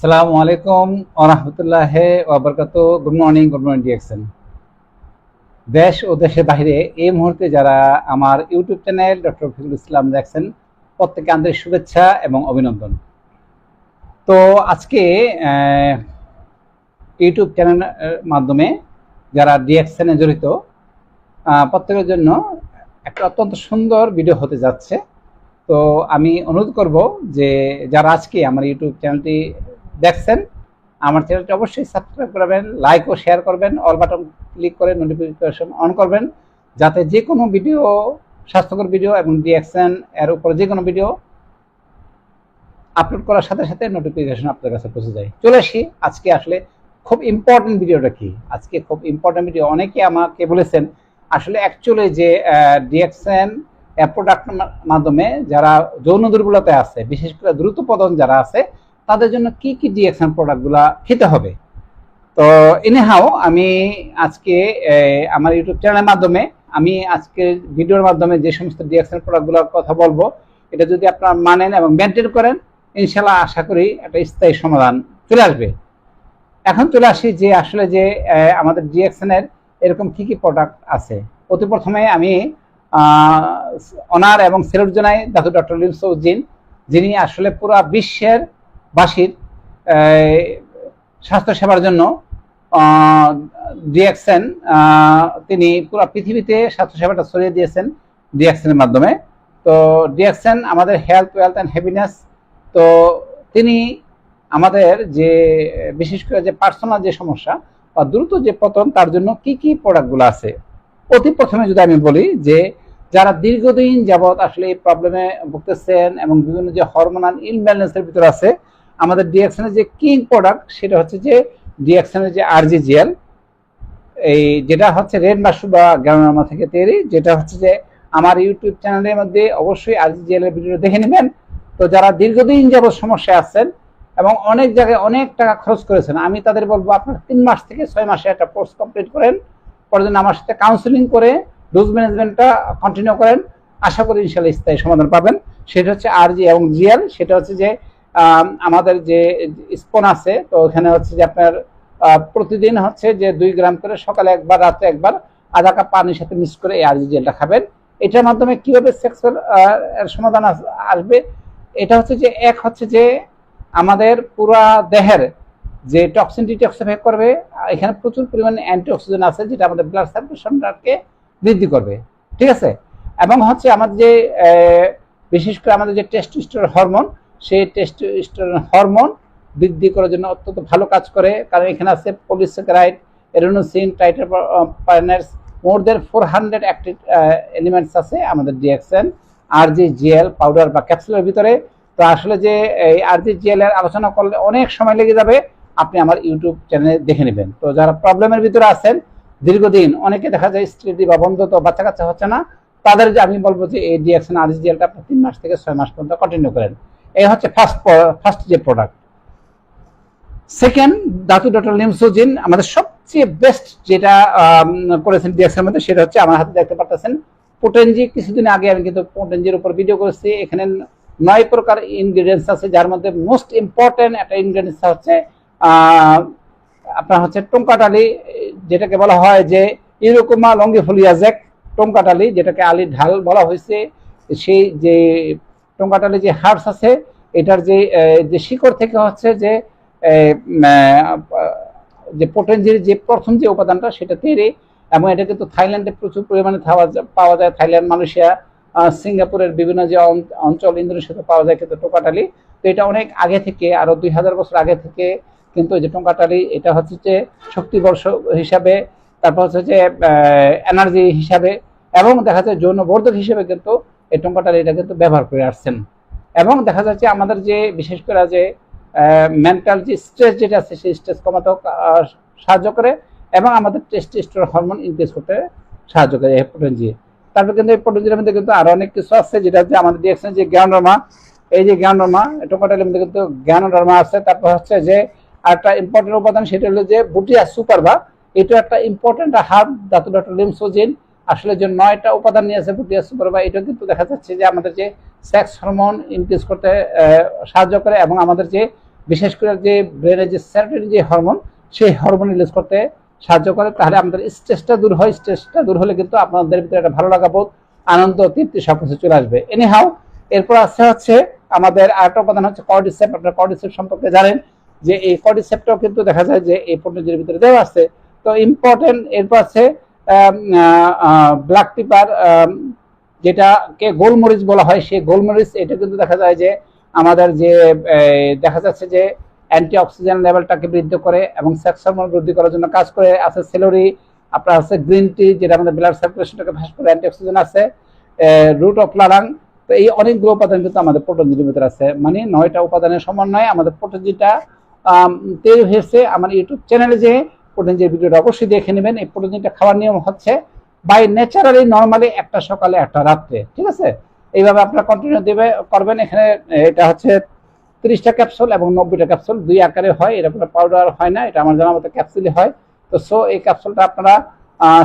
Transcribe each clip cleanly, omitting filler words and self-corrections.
আসসালামু আলাইকুম ওয়া রাহমাতুল্লাহি ওয়া বারাকাতুহু। Good morning DXN. দেশ ও দেশের বাইরে এই মুহূর্তে যারা আমার ইউটিউব চ্যানেল ডক্টর ফিরুল ইসলাম দেখছেন, প্রত্যেকে আন্তরিক শুভেচ্ছা এবং অভিনন্দন। তো আজকে ইউটিউব চ্যানেলের মাধ্যমে যারা ডিএক্সএনে জড়িত প্রত্যেকের জন্য একটা অত্যন্ত সুন্দর ভিডিও হতে যাচ্ছে। তো আমি অনুরোধ করব যে যারা আজকে আমার ইউটিউব চ্যানেলটি দেখছেন, আমার চ্যানেলটি অবশ্যই সাবস্ক্রাইব করবেন, লাইক ও শেয়ার করবেন, অল বাটন ক্লিক করে নোটিফিকেশন অন করবেন, যাতে যে কোনো ভিডিও, স্বাস্থ্যকর ভিডিও এবং ডিএক্সএন এর উপর যে কোনো ভিডিও আপলোড করার সাথে সাথে নোটিফিকেশন আপনার কাছে পৌঁছে যায়। চলে আসি আজকে আসলে খুব ইম্পর্টেন্ট ভিডিওটা কি। আজকে খুব ইম্পর্টেন্ট ভিডিও। অনেকে আমাকে বলেছেন আসলে অ্যাকচুয়ালি যে ডিএক্সএন প্রোডাক্টের মাধ্যমে যারা যৌন দুর্বলতা আছে, বিশেষ করে দ্রুত পতন যারা আছে, তাদের জন্য কি কি ডিএক্সএন প্রোডাক্টগুলা খেতে হবে। তো এনিহাও আমি আজকে আমার ইউটিউব চ্যানেলের মাধ্যমে আমি আজকের ভিডিওর মাধ্যমে যে সমস্ত ডিএক্সএন প্রোডাক্টগুলোর কথা বলবো, এটা যদি আপনারা মানেন এবং মেনটেন করেন, ইনশাল্লাহ আশা করি একটা স্থায়ী সমাধান চলে আসবে। এখন চলে আসি যে আসলে যে আমাদের ডিএক্সএন এর এরকম কি কি প্রোডাক্ট আছে। অতি প্রথমে আমি অনার এবং সেলুট জানাই ডাক্তার ডক্টর লিমসউদ্দিন, যিনি আসলে পুরো বিশ্বের বাসীর স্বাস্থ্য সেবার জন্য ডিএক্সএন, তিনি পুরো পৃথিবীতে স্বাস্থ্য সেবাটা ছড়িয়ে দিয়েছেন ডিএক্সএন এর মাধ্যমে। তো ডিএক্সএন আমাদের হেলথ, ওয়েলথ অ্যান্ড হ্যাপিনেস। তো তিনি আমাদের যে বিশেষ করে যে পার্সোনাল যে সমস্যা বা দ্রুত যে পতন, তার জন্য কি কি প্রোডাক্টগুলো আছে। অতি প্রথমে যদি আমি বলি যে যারা দীর্ঘদিন যাবৎ আসলে এই প্রবলেমে ভুগতেছেন এবং বিভিন্ন যে হরমোনাল ইমব্যালেন্সের ভিতরে আছে, আমাদের ডিএক্সএনের যে কিং প্রোডাক্ট সেটা হচ্ছে যে ডিএক্সএনের যে আরজিজিএল, এই যেটা হচ্ছে রেড মাশরুম বা গ্রানোলামা থেকে তৈরি, যেটা হচ্ছে যে আমার ইউটিউব চ্যানেলের মধ্যে অবশ্যই আরজিজিএল এর ভিডিও দেখে নেবেন। তো যারা দীর্ঘদিন যাবৎ সমস্যায় আছেন এবং অনেক জায়গায় অনেক টাকা খরচ করেছেন, আমি তাদের বলবো আপনারা 3 মাস থেকে 6 মাসে একটা কোর্স কমপ্লিট করেন, পরে জন্য আমার সাথে কাউন্সিলিং করে ডোজ ম্যানেজমেন্টটা কন্টিনিউ করেন। আশা করি ইনশাল্লাহ স্থায়ী সমাধান পাবেন। সেটা হচ্ছে আরজি এবং জিএল। সেটা হচ্ছে যে আমাদের যে স্পন আছে, তো ওখানে হচ্ছে যে আপনার প্রতিদিন হচ্ছে যে 2 গ্রাম করে সকালে একবার, রাতে একবার, আধা কাপ পানির সাথে মিক্স করে এই আরজি জেলটা খাবেন। এটার মাধ্যমে কিভাবে সেক্সুয়াল সমাধান আসবে, এটা হচ্ছে যে এক হচ্ছে যে আমাদের পুরা দেহের যে টক্সিন ডিটক্সিফাই করবে। এখানে প্রচুর পরিমাণে অ্যান্টিঅক্সিডেন্ট আছে, যেটা আমাদের ব্লাড সার্কুলেশনটাকে বৃদ্ধি করবে, ঠিক আছে। এবং হচ্ছে আমাদের যে বিশেষ করে আমাদের যে টেস্টোস্টেরন হরমোন, সেই টেস্টোস্টেরন হরমোন বৃদ্ধি করার জন্য অত্যন্ত ভালো কাজ করে। কারণ এখানে আছে পলিস্যাকারাইড, এডেনোসিন, ট্রাইটারপেনস, মোর দেন 400 অ্যাক্টিভ এলিমেন্টস আছে আমাদের ডিএক্সএন আরজিজিএল পাউডার বা ক্যাপসুলের ভিতরে। তো আসলে যে এই আরজিজিএল এর আলোচনা করলে অনেক সময় লেগে যাবে, আপনি আমার ইউটিউব চ্যানেলে দেখে নেবেন। তো যারা প্রবলেমের ভিতরে আছেন দীর্ঘদিন, অনেকে দেখা যায় স্ত্রী বা বন্ধুত্ব, বাচ্চা কাচ্চা হচ্ছে না, তাদের যে আমি বলবো যে এই ডিএক্সএন আরজিজিএলটা আপনি 3 মাস থেকে 6 মাস পর্যন্ত কন্টিনিউ করেন। এই হচ্ছে ফার্স্ট যে প্রোডাক্ট। সেকেন্ড, ধাতু ডক্টর লিমসোজিন আমাদের সবচেয়ে বেস্ট যেটা করেছেন ডিএক্সএন এর মধ্যে, সেটা হচ্ছে আমার হাতে দেখতে পাচ্ছেন পোটেনজি। কিছুদিন আগে আমি কিন্তু পোটেনজির উপর ভিডিও করেছি। এখানে 9 প্রকার ইনগ্রেডিয়েন্টস আছে, যার মধ্যে মোস্ট ইম্পর্টেন্ট একটা ইনগ্রেডিয়েন্টস হচ্ছে আপনার হচ্ছে টঙ্কাটালি, যেটাকে বলা হয় যে ইউরোকোমা লঙ্গিফোলিয়াজেক টঙ্কাটালি, যেটাকে আলির ঢাল বলা হয়েছে। সেই যে টঙ্কাটালি যে হার্বস আছে, এটার যে শিকড় থেকে হচ্ছে যে পোটেনজির যে প্রথম যে উপাদানটা সেটা তৈরি। এবং এটা কিন্তু থাইল্যান্ডে প্রচুর পরিমাণে পাওয়া যায়। থাইল্যান্ড, মালয়েশিয়া, সিঙ্গাপুরের বিভিন্ন যে অঞ্চল, ইন্দোনেশিয়াতে পাওয়া যায় কিন্তু টোকাটালি। তো এটা অনেক আগে থেকে, আরো 2000 বছর আগে থেকে কিন্তু এই যে টোকাটালি, এটা হচ্ছে যে শক্তিবর্ষ হিসাবে, তারপর হচ্ছে যে এনার্জি হিসাবে, এবং দেখা যায় যৌনবর্ধক হিসেবে কিন্তু এই টোকাটালি এটা কিন্তু ব্যবহার করে আসছেন। এবং দেখা যাচ্ছে আমাদের যে বিশেষ করে যে মেন্টাল যে স্ট্রেস যেটা আছে, সেই স্ট্রেস কমাতেও সাহায্য করে এবং আমাদের টেস্টোস্টেরন হরমোন ইনক্রিজ করতে সাহায্য করে এই পোটেনজি। তারপর কিন্তু এই পোটেনজির মধ্যে কিন্তু আরো অনেক কিছু আছে, যেটা হচ্ছে আমাদের ডিএক্সএন যে গ্যানোডার্মা, এই যে গ্যানোডার্মা টোকাটালের মধ্যে কিন্তু গ্যানোডার্মা আছে। তারপর হচ্ছে যে একটা ইম্পর্টেন্ট উপাদান, সেটা হলো যে বুটিয়া সুপারবা। এটা একটা ইম্পর্টেন্ট হার্ব, ধাতু ডক্টর লিমসোজিন আসলে যে 9টা উপাদান নিয়ে আছে বুটিয়া সুপারবা। এটা কিন্তু দেখা যাচ্ছে যে আমাদের যে সেক্স হরমোন ইনক্রিজ করতে সাহায্য করে এবং আমাদের যে বিশেষ করে যে ব্রেনের যে সেরোটোনিন যে হরমোন, সেই হরমোন রিলিজ করতে সাহায্য করে। তাহলে আমাদের স্ট্রেসটা দূর হয়। স্ট্রেসটা দূর হলে কিন্তু আপনাদের ভিতরে একটা ভালো লাগা বোধ, আনন্দ, তৃপ্তি সবকিছু চলে আসবে। এনিহাও, এরপর আসছে হচ্ছে আমাদের আরেকটা উপাদান হচ্ছে কর্ডিসেপ। আপনারা কর্ডিসেপ সম্পর্কে জানেন যে এই কর্ডিসেপটাও কিন্তু দেখা যায় যে এই পটঞ্জলির ভিতরে দেওয়া আছে। তো ইম্পর্টেন্ট এরপর আছে ব্ল্যাক পেপার, যেটাকে গোলমরিচ বলা হয়, সেই গোলমরিচ এটা কিন্তু দেখা যায় যে আমাদের যে দেখা যাচ্ছে যে অ্যান্টি অক্সিজেন লেভেলটাকে বৃদ্ধি করে এবং সেক্স হরমোন বৃদ্ধি করার জন্য কাজ করে। আছে সেলরি, আপনার আছে গ্রিন টি, যেটা আমাদের ব্লাড সার্কুলেশনটাকে ফাস্ট করে, অ্যান্টি অক্সিজেন আছে, রুট অফ লারাং। তো এই অনেকগুলো উপাদান কিন্তু আমাদের পটঞ্জলির ভিতরে আছে। মানে 9টা উপাদানের সমন্বয়ে আমাদের পটঞ্জলিটা তৈরি হয়েছে। আমার ইউটিউব চ্যানেলে যে পটঞ্জলির ভিডিওটা অবশ্যই দেখে নেবেন। এই পটঞ্জলিটা খাওয়ার নিয়ম হচ্ছে বাই ন্যাচারালি নর্মালি একটা সকালে একটা রাত্রে, ঠিক আছে? এইভাবে আপনারা কন্টিনিউ করবেন। এখানে এটা হচ্ছে 30টা ক্যাপসুল এবং 90টা ক্যাপসুল, 2 আকারে হয়। এটা কোনো পাউডার হয় না, এটা আমার জানা মতো ক্যাপসুলই হয়। তো সো এই ক্যাপসুলটা আপনারা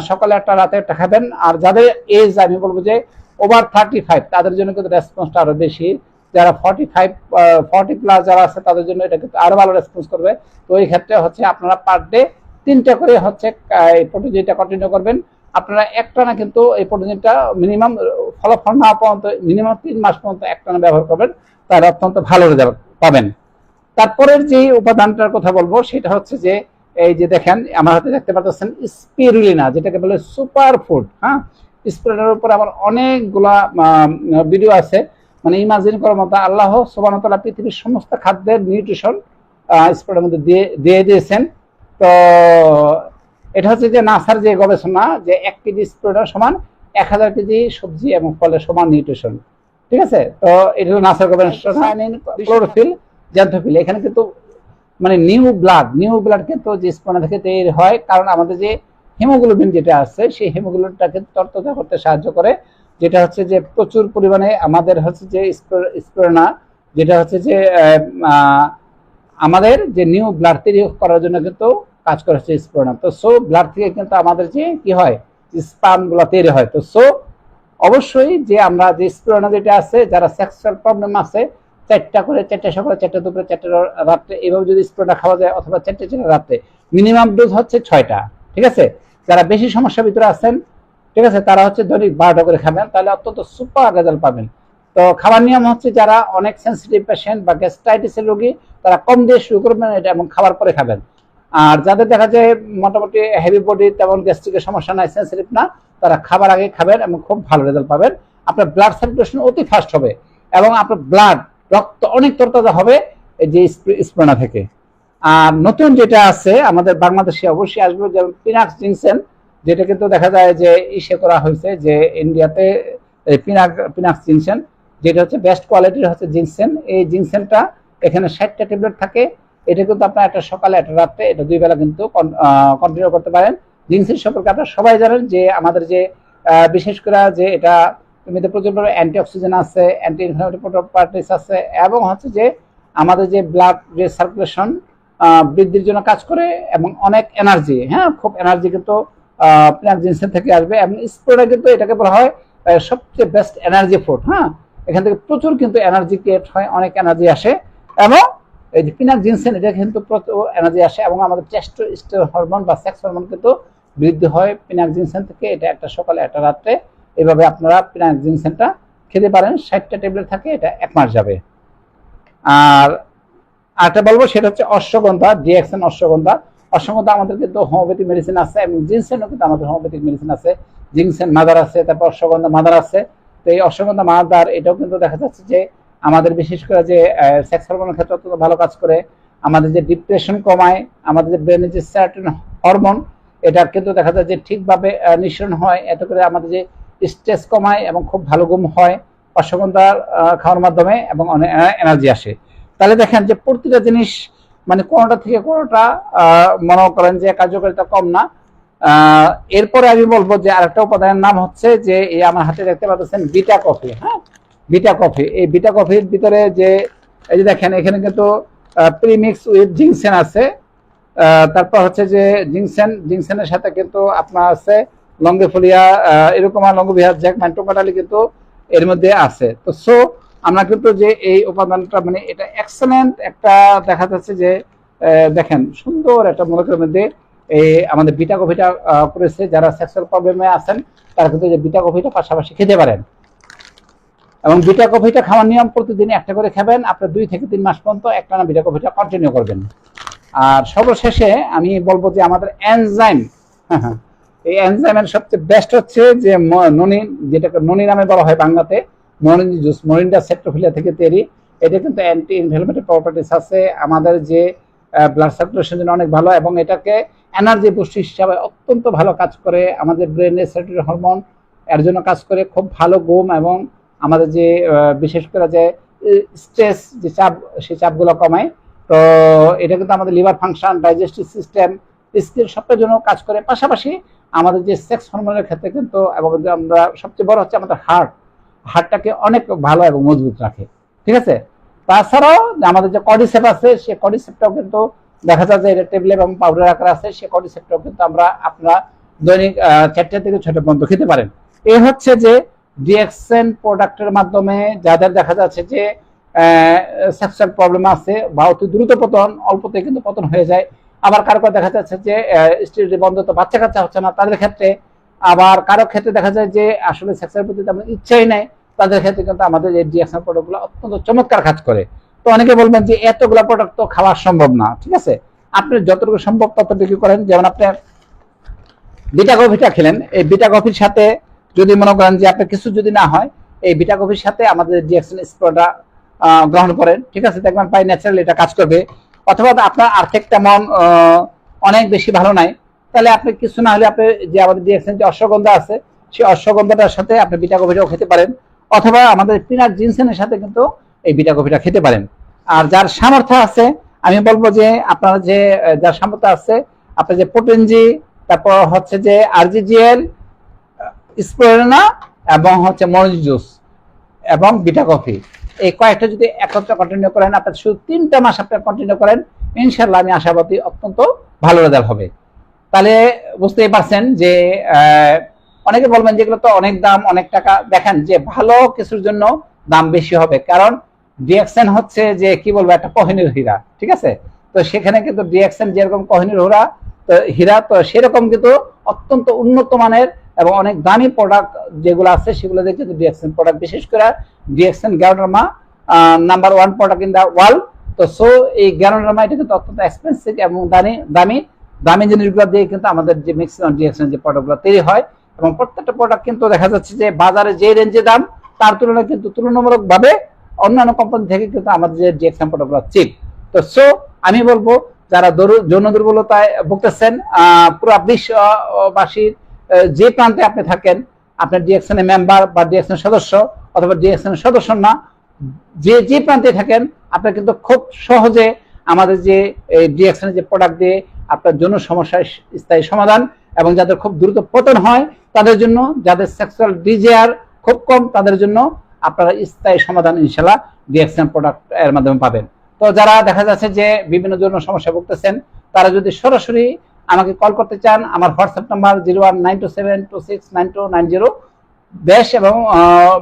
সকালে একটা রাতে একটা খাবেন। আর যাদের এজ আমি বলবো যে ওভার 35 তাদের জন্য কিন্তু রেসপন্সটা আরো বেশি। যারা 40 প্লাস যারা আছে তাদের জন্য এটা কিন্তু আরো ভালো রেসপন্স করবে। তো এই ক্ষেত্রে হচ্ছে আপনারা পার ডে 3টা করে হচ্ছে এই পটঞ্জলিটা কন্টিনিউ করবেন। আপনারা একটানা কিন্তু এই পটঞ্জলিটা মিনিমাম ফলাফল না পর্যন্ত মিনিমাম 3 মাস পর্যন্ত একটানা ব্যবহার করবেন, তার অত্যন্ত ভালো রেজাল্ট পাবেন। তারপরের যে উপাদানটার কথা বলবো সেটা হচ্ছে যে এই যে দেখেন আমার হাতে দেখতে পাচ্ছেন স্পিরুলিনা, যেটাকে বলে সুপার ফুড। হ্যাঁ, স্পিরুলিনার উপর আমার অনেকগুলা ভিডিও আছে। মানে ইমাজিন করার মতো আল্লাহ সুবহানাহু ওয়া তাআলা পৃথিবীর সমস্ত খাদ্যের নিউট্রিশন স্পিরুলিনার মধ্যে দিয়ে দিয়েছেন। তো এটা হচ্ছে যে নাসার যে গবেষণা যে 1 কেজি স্পিরুলিনা সমান 1000 কেজি সবজি এবং ফলের সমান নিউট্রিশন, ঠিক আছে? তো এটা হলো নাসার গবেষণা। ক্লোরোফিল, জ্যান্থোফিল, এখানে কিন্তু মানে নিউ ব্লাড কিন্তু যে স্পিরুলিনা থেকে তৈরি হয়। কারণ আমাদের যে হিমোগ্লোবিন যেটা আছে সেই হিমোগ্লোবিনটাকে তরতাজা করতে সাহায্য করে, যেটা হচ্ছে যে প্রচুর পরিমাণে আমাদের হচ্ছে যে স্পিরুলিনা, যেটা হচ্ছে যে আমাদের যে নিউ ব্লাড তৈরি করার জন্য কিন্তু কাজ করে হচ্ছে স্পিরুলিনা। তো সো ব্লাড থেকে কিন্তু আমাদের যে কি হয়, স্পার্ম গুলো তৈরি হয়। তো সো অবশ্যই যে আমরা যে স্পিরুলিনা যেটা আছে, যারা সেক্সুয়াল প্রবলেম আছে, 4টা করে, 4টা সকালে, 4টা দুপুরে, 4টা রাত্রে, এইভাবে যদি স্পিরুলিনা খাওয়া যায়, অথবা 4টা রাত্রে, মিনিমাম ডোজ হচ্ছে 6টা, ঠিক আছে? যারা বেশি সমস্যার ভিতরে আছেন, ঠিক আছে, তারা হচ্ছে দৈনিক 12টা করে খাবেন, তাহলে অত্যন্ত সুপার রেজাল্ট পাবেন। তো খাবার নিয়ম হচ্ছে যারা অনেক সেন্সিটিভ পেশেন্ট বা গ্যাস্ট্রাইটিসের রোগী, তারা কম দিয়ে শুরু করবেন এটা এবং খাবার পরে খাবেন। আর যাদের দেখা যায় মোটামুটি হেভি বডি, তেমন গ্যাস্ট্রিকের সমস্যা নাই, সেন্সিটিভ না, তারা খাবার আগে খাবেন এবং খুব ভালো রেজাল্ট পাবেন। আপনার ব্লাড সার্কুলেশন অতি ফাস্ট হবে এবং আপনার রক্ত অনেক তরতাজা হবে এই যে স্পিরুলিনা থেকে। আর নতুন যেটা আছে আমাদের বাংলাদেশে অবশ্যই আসবে, যেমন পিনাক্স জিনসেন, যেটা কিন্তু দেখা যায় যে ইসে করা হয়েছে যে ইন্ডিয়াতে পিনাক্স জিনসেন, যেটা হচ্ছে বেস্ট কোয়ালিটির হচ্ছে জিনসেন। এই জিনসেনটা এখানে 60টা ট্যাবলেট থাকে। এটা কিন্তু আপনার একটা সকালে একটা রাত্রে, এটা 2 বেলা কিন্তু কন্টিনিউ করতে পারেন। জিনসেন সম্পর্কে আপনারা সবাই জানেন যে আমাদের যে বিশেষ করে যে এটা প্রচুর অ্যান্টি অক্সিডেন্ট আছে, অ্যান্টি ইনফ্লামেটরি প্রপার্টিস আছে, এবং হচ্ছে যে আমাদের যে ব্লাড যে সার্কুলেশন বৃদ্ধির জন্য কাজ করে এবং অনেক এনার্জি, হ্যাঁ, খুব এনার্জি কিন্তু পিনাক্স জিনসেন থেকে আসবে। এবং স্পিরুলিনা কিন্তু এটাকে বলা হয় সবচেয়ে বেস্ট এনার্জি ফুড। হ্যাঁ, এখান থেকে প্রচুর কিন্তু এনার্জি ক্রিয়েট হয়, অনেক এনার্জি আসে। এবং এই যে পিনাক্স জিনসেন, এটা কিন্তু প্রচুর এনার্জি আসে এবং আমাদের টেস্টোস্টেরন হরমোন বা সেক্স হরমোন কিন্তু বৃদ্ধি হয় পিনাক্স জিনসেন থেকে। এটা একটা সকালে একটা রাত্রে, এইভাবে আপনারা পিনাক্স জিনসেনটা খেতে পারেন। 60টা ট্যাবলেট থাকে, এটা 1 মাস যাবে। আর আরেকটা বলবো সেটা হচ্ছে অশ্বগন্ধা, ডিএক্সএন অশ্বগন্ধা। অশ্বগন্ধা আমাদের কিন্তু হোমিওপ্যাথিক মেডিসিন আছে এবং জিনসেনও কিন্তু আমাদের হোমিওপ্যাথিক মেডিসিন আছে। জিনসেন মাদার আছে, তারপর অশ্বগন্ধা মাদার আছে। তো এই অশ্বগন্ধা মাদার এটাও কিন্তু দেখা যাচ্ছে যে আমাদের বিশেষ করে যে সেক্স হরমোনের ক্ষেত্রে অত্যন্ত ভালো কাজ করে। আমাদের যে ডিপ্রেশন কমায়, আমাদের যে ব্রেনের যে সেরোটোনিন হরমোন, এটা কিন্তু দেখা যায় যে ঠিকভাবে নিঃসরণ হয়, এত করে আমাদের যে স্ট্রেস কমায় এবং খুব ভালো ঘুম হয় অশ্বগন্ধা খাওয়ার মাধ্যমে, এবং অনেক এনার্জি আসে। তাহলে দেখেন যে প্রতিটা জিনিস মানে কোনোটা থেকে কোনোটা মনে করেন যে কার্যকারিতা কম না। এরপরে আমি বলবো যে আরেকটা উপাদানের নাম হচ্ছে যে এই আমার হাতে দেখতে পাচ্ছেন বিটা কফি। হ্যাঁ, বিটা কফি, এই বিটা কফির ভিতরে যে এই যে দেখেন এখানে কিন্তু প্রিমিক্স উইথ জিনসেন আছে। তারপর হচ্ছে যে জিনসেনের সাথে কিন্তু আপনার আছে লঙ্গিফোলিয়া, এরকম লঙ্গোভিয়া, জ্যাকম্যান, টোকাটালি কিন্তু এর মধ্যে আছে। তো সো আমরা কিন্তু যে এই উপাদানটা মানে এটা এক্সেলেন্ট একটা দেখা যাচ্ছে যে দেখেন সুন্দর একটা মনে করের মধ্যে এই আমাদের বিটা কফিটা করেছে। যারা সেক্সুয়াল প্রবলেমে আছেন তারা কিন্তু যে বিটা কফিটা পাশাপাশি খেতে পারেন, এবং বিটা কফিটা খাওয়ার নিয়ম প্রতিদিন একটা করে খাবেন। আপনার 2 থেকে 3 মাস পর্যন্ত একটানা বিটা কফিটা কন্টিনিউ করবেন। আর সর্বশেষে আমি বলবো যে আমাদের এনজাইম, এই এনজাইমের সবচেয়ে বেস্ট হচ্ছে যে ননিন, যেটাকে ননি নামে বলা হয় বাংলাতে, মরিঞ্জি জুস, মরিন্ডা সেট্রোফিলিয়া থেকে তৈরি। এটা কিন্তু অ্যান্টি ইনফ্লামেটরি প্রপার্টিস আছে, আমাদের যে ব্লাড সার্কুলেশনের জন্য অনেক ভালো, এবং এটাকে এনার্জি পুষ্টি হিসাবে অত্যন্ত ভালো কাজ করে। আমাদের ব্রেনের সেরোটোনিন হরমোন এর জন্য কাজ করে, খুব ভালো ঘুম, এবং আমাদের যে বিশেষ করে যে স্ট্রেস যে চাপ, সেই চাপগুলো কমায়। তো এটা কিন্তু আমাদের liver function, digestive system, skin সবটার জন্য কাজ করে। পাশাপাশি আমাদের যে সেক্স হরমোনের ক্ষেত্রে কিন্তু, এবং আমরা সবচেয়ে বড় হচ্ছে আমাদের হার্টটাকে অনেক ভালো এবং মজবুত রাখে, ঠিক আছে। তাছাড়াও আমাদের যে কর্ডিসেপ আছে, সেই কর্ডিসেপটাও কিন্তু দেখা যায় যে এটা টেবলেট এবং পাউডার আকারে আছে। সেই কর্ডিসেপটাও কিন্তু আপনারা দৈনিক 4টা থেকে 6টা পর্যন্ত খেতে পারেন। এই হচ্ছে যে ডিএক্সএন প্রোডাক্টের মাধ্যমে যাদের দেখা যাচ্ছে যে সেক্সুয়াল প্রবলেম আছে বা অতি দ্রুত পতন, অল্পতে কিন্তু পতন হয়ে যায়। আবার কারো দেখা যাচ্ছে যে স্টেরিলিটি বন্ধ, তো বাচ্চা কাচ্চা হচ্ছে না তাদের ক্ষেত্রে। আবার কারো ক্ষেত্রে দেখা যায় যে আসলে সেক্সের প্রতি তেমন ইচ্ছাই নাই, তাদের ক্ষেত্রে কিন্তু আমাদের এই ডিএক্সএন প্রোডাক্টগুলো অত্যন্ত চমৎকার কাজ করে। তো অনেকে বলবেন যে এতগুলো প্রোডাক্ট তো খাওয়া সম্ভব না, ঠিক আছে। আপনি যতটুকু সম্ভব ততটুকু করেন। যেমন আপনি বিটা কফিটা খেলেন, এই বিটা কফির সাথে যদি মনে করেন যে আপনার কিছু যদি না হয়, এই বিটা কফির সাথে আমাদের ডিএক্সএন স্প্রেটা গ্রহণ করেন, ঠিক আছে, দেখবেন প্রায় ন্যাচারালি এটা কাজ করবে। অথবা আপনার আর্থিক তেমন অনেক বেশি ভালো নাই, তাহলে আপনি কিছু না হলে আপনি যে আমাদের ডিএক্সএন যে অশ্বগন্ধা আছে, সেই অশ্বগন্ধাটার সাথে আপনি বিটা কফিটাও খেতে পারেন, অথবা আমাদের পিনাট জিনসেনের সাথে কিন্তু এই বিটা কফিটা খেতে পারেন। আর যার সামর্থ্য আছে, আমি বলবো যে আপনারা যে যার সামর্থ্য আছে, আপনার যে পোটেনজি, তারপর হচ্ছে যে আরজিজিএল, স্প্রেনা, এবং হচ্ছে মরিচ জুস এবং বিটা কফি, এই কয়েকটা যদি একত্রে কন্টিনিউ করেন, আপনার শুধু 3টা মাস আপনার কন্টিনিউ করেন, ইনশাল্লাহ আমি আশাবাদী অত্যন্ত ভালো রেজাল্ট হবে। তাহলে বুঝতেই পারছেন যে অনেকে বলবেন যেগুলো তো অনেক দাম, অনেক টাকা। দেখেন যে ভালো কিছুর জন্য দাম বেশি হবে, কারণ ডিএক্সএন হচ্ছে যে কি বলবো একটা কোহিনূর হীরা, ঠিক আছে। তো সেখানে কিন্তু ডিএক্সএন যেরকম কোহিনূর হীরা, তো সেরকম কিন্তু অত্যন্ত উন্নত মানের এবং অনেক দামি প্রোডাক্ট যেগুলো আছে, সেগুলো দিয়ে কিন্তু ডিএক্সএন প্রোডাক্ট, বিশেষ করে DXN ganoderma number 1 product in the world. তো সো এই গ্যানোডার্মা এটা কিন্তু অত্যন্ত এক্সপেন্সিভ এবং দামি জিনিসগুলো দিয়ে কিন্তু আমাদের যে ম্যাক্সিমাম ডিএক্সএন যে প্রোডাক্টগুলো তৈরি হয়, এবং প্রত্যেকটা প্রোডাক্ট কিন্তু দেখা যাচ্ছে যে বাজারে যে রেঞ্জে দাম, তার তুলনায় কিন্তু তুলনামূলকভাবে অন্যান্য কোম্পানি থেকে কিন্তু আমাদের যে ডিএক্সএন প্রোডাক্টগুলো চিপ। তো সো আমি বলবো যারা যৌন দুর্বলতায় ভুগতেছেন, পুরো বিশ্ববাসীর যে প্রান্তে আপনি থাকেন, আপনার ডিএক্সএন এর মেম্বার বা ডিএক্সএন সদস্য, অথবা ডিএক্সএন সদস্য না, যে প্রান্তে থাকেন, আপনার কিন্তু খুব সহজে আমাদের যে ডিএক্সএন যে প্রোডাক্ট দিয়ে আপনার জন্য সমস্যার স্থায়ী সমাধান, এবং যাদের খুব দ্রুত পতন হয় তাদের জন্য, যাদের সেক্সুয়াল ডিজায়ার খুব কম, তাদের জন্য আপনারা স্থায়ী সমাধান ইনশাল্লাহ ডিএক্সএন প্রোডাক্ট এর মাধ্যমে পাবেন। তো যারা দেখা যাচ্ছে যে বিভিন্ন জন্য সমস্যা ভুগতেছেন, তারা যদি সরাসরি আমাকে কল করতে চান, আমার হোয়াটসঅ্যাপ নাম্বার 019272699290। দেশ এবং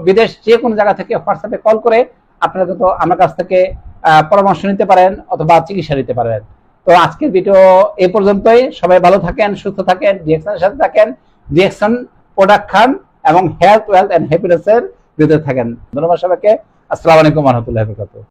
বিদেশ যে কোনো জায়গা থেকে হোয়াটসঅ্যাপে কল করে আপনারা কিন্তু আমার কাছ থেকে পরামর্শ নিতে পারেন অথবা চিকিৎসা নিতে পারেন। তো আজকের ভিডিও এই পর্যন্তই। সবাই ভালো থাকেন, সুস্থ থাকেন, ডিএক্সএনের সাথে থাকেন, ডিএক্সএন প্রোডাক্ট খান, এবং হেলথ, ওয়েলথ এন্ড হ্যাপিনেস এর ভিতরে থাকেন। ধন্যবাদ সবাইকে। আসসালামু আলাইকুম ওয়া রাহমাতুল্লাহি ওয়া বারাকাতুহু।